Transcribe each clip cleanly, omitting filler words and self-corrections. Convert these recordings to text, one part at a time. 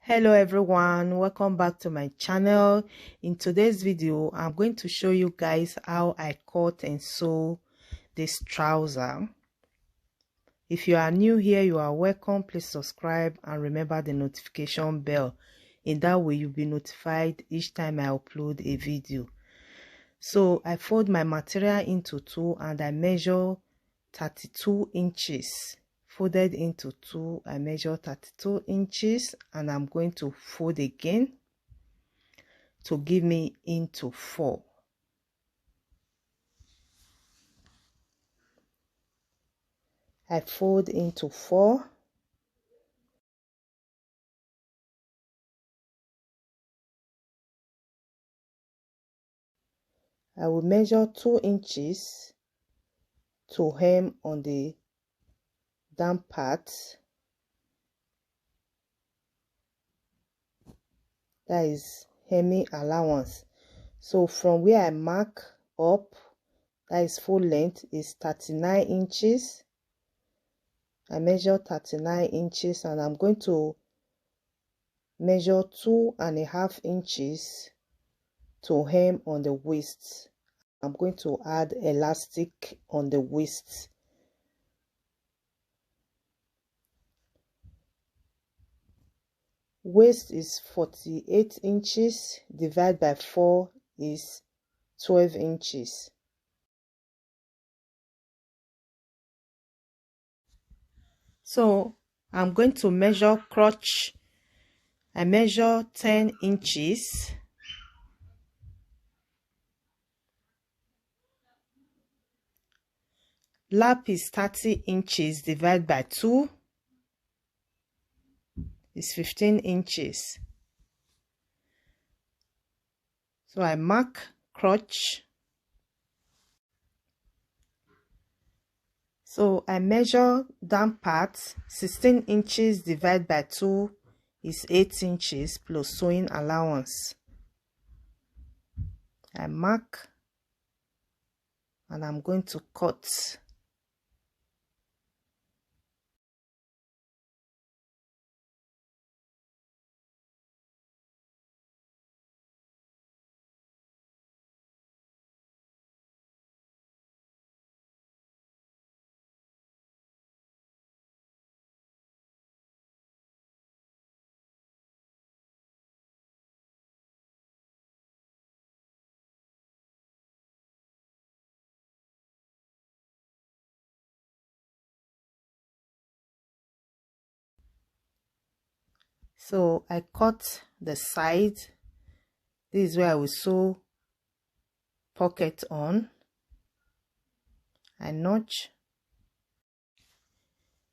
Hello everyone, welcome back to my channel. In today's video I'm going to show you guys how I cut and sew this trouser. If you are new here, you are welcome. Please subscribe and remember the notification bell. In that way you'll be notified each time I upload a video. So I fold my material into two and I measure 32 inches. Folded into two, I measure 32 inches and I'm going to fold again to give me into 4. I fold into 4. I will measure 2 inches to hem on the down part. That is hemming allowance. So from where I mark up, that is full length, is 39 inches. I measure 39 inches and I'm going to measure 2.5 inches to hem on the waist. I'm going to add elastic on the waist. Waist is 48 inches, divided by 4 is 12 inches. So I'm going to measure crotch. I measure 10 inches. Lap is 30 inches, divided by 2 is 15 inches. So I mark crotch. So I measure down part, 16 inches divided by 2 is 8 inches plus sewing allowance. I mark and I'm going to cut. So I cut the side. This is where I will sew pocket on. I notch.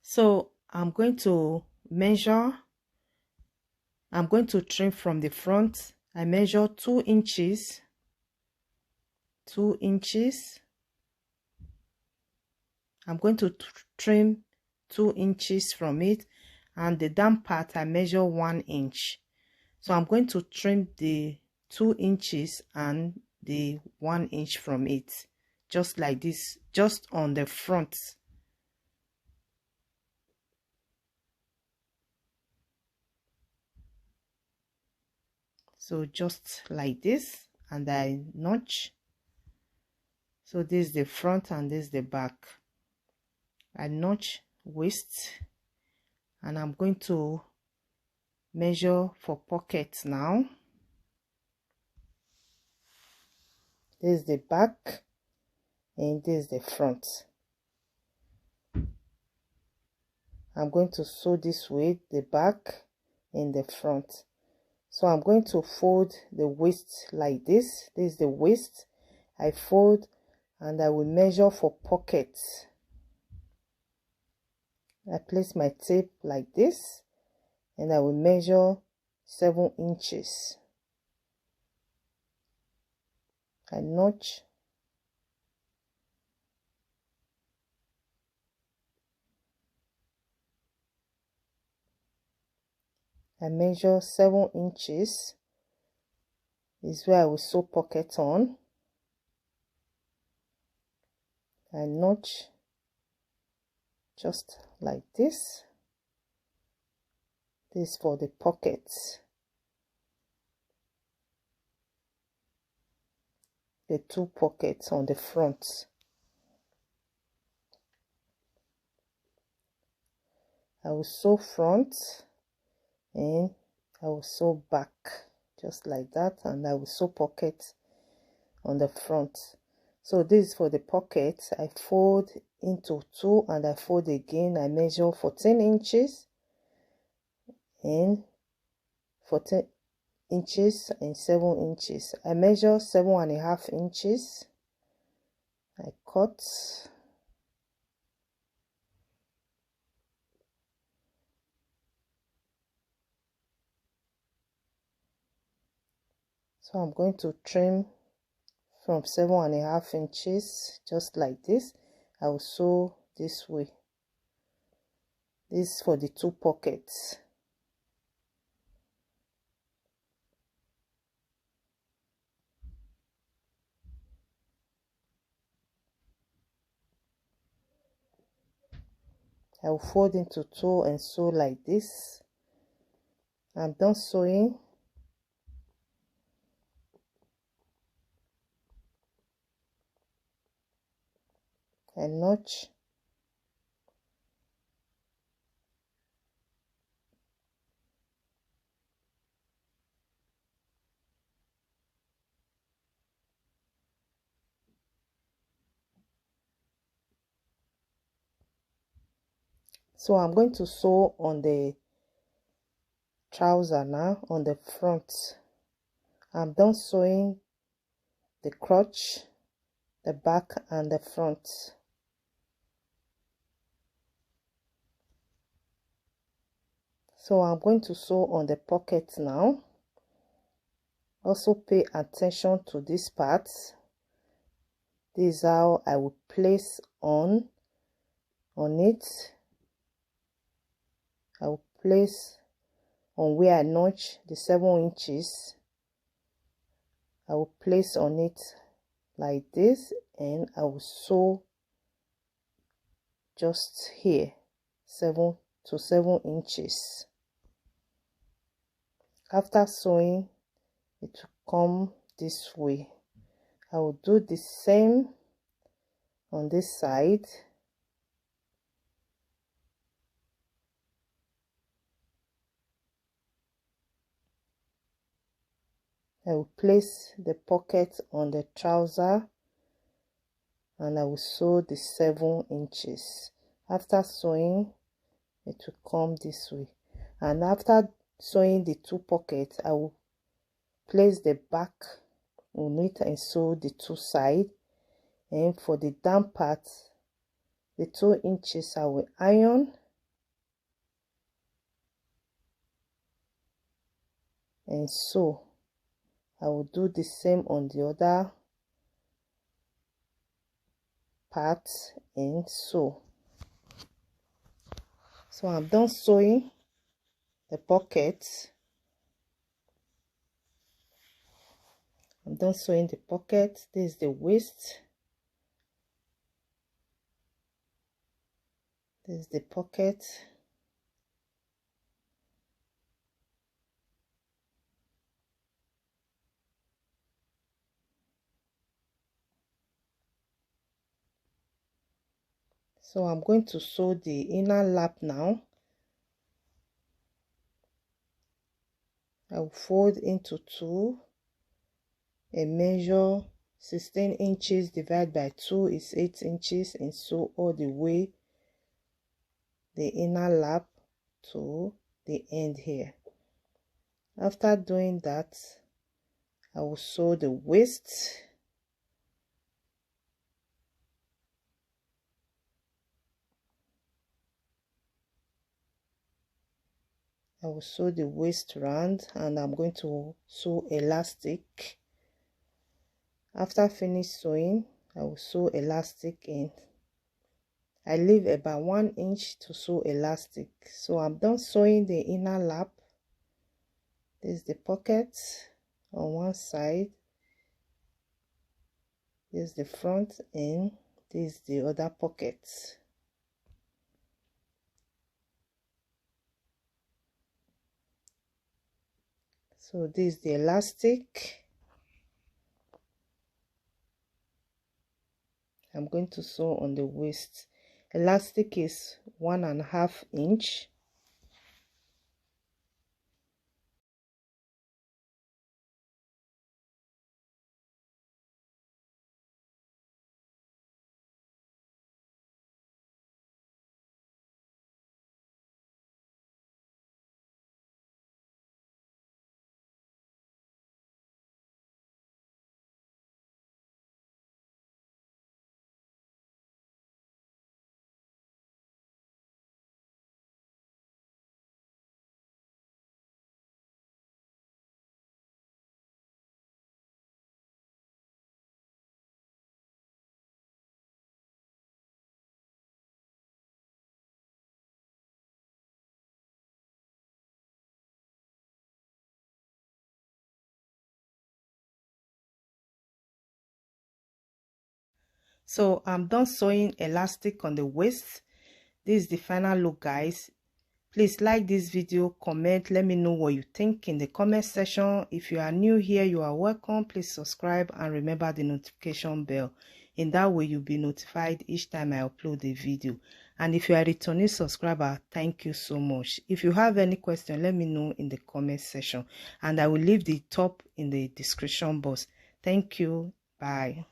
So I'm going to measure. I'm going to trim from the front. I measure 2 inches. 2 inches. I'm going to trim 2 inches from it, and the down part I measure 1 inch. So I'm going to trim the 2 inches and the 1 inch from it, just like this, just on the front. So just like this, and I notch. So this is the front and this is the back. I notch waist and I'm going to measure for pockets now. This is the back and this is the front. I'm going to sew this way, the back and the front. So I'm going to fold the waist like this. This is the waist. I fold and I will measure for pockets. I place my tape like this and I will measure 7 inches. I notch. I measure 7 inches. This is where I will sew pocket on. I notch just like this. This for the pockets, the 2 pockets on the front. I will sew front and I will sew back just like that, and I will sew pocket on the front. So this is for the pocket. I fold into 2 and I fold again. I measure 14 inches and 14 inches and 7 inches. I measure 7.5 inches. I cut. So I'm going to trim from 7.5 inches just like this. I will sew this way. This is for the 2 pockets. I will fold into 2 and sew like this. I'm done sewing. I notch. So I'm going to sew on the trouser now, on the front. I'm done sewing the crotch, the back and the front. So I'm going to sew on the pocket now. Also pay attention to this part. This is how I will place on it. I will place on where I notch the 7 inches. I will place on it like this, and I will sew just here 7 to 7 inches. After sewing, it will come this way. I will do the same on this side. I will place the pocket on the trouser and I will sew the 7 inches. After sewing, it will come this way. And after sewing the 2 pockets, I will place the back on it and sew the 2 sides. And for the down part, the 2 inches I will iron and sew. I will do the same on the other part and sew. So I'm done sewing the pocket. I'm done sewing the pocket. This is the waist. This is the pocket. So I'm going to sew the inner lap now. I will fold into 2 and measure 16 inches divided by 2 is 8 inches and sew all the way the inner lap to the end here. After doing that, I will sew the waist. I will sew the waist round and I'm going to sew elastic. After finish sewing, I will sew elastic in. I leave about 1 inch to sew elastic. So I'm done sewing the inner lap. This is the pocket on one side. This is the front and this is the other pocket. So this is the elastic. I'm going to sew on the waist. Elastic is 1.5 inch. So I'm done sewing elastic on the waist. This is the final look, guys. Please like this video, comment, let me know what you think in the comment section. If you are new here, you are welcome. Please subscribe and remember the notification bell. In that way, you'll be notified each time I upload a video. And if you are a returning subscriber, thank you so much. If you have any question, let me know in the comment section. And I will leave the top in the description box. Thank you. Bye.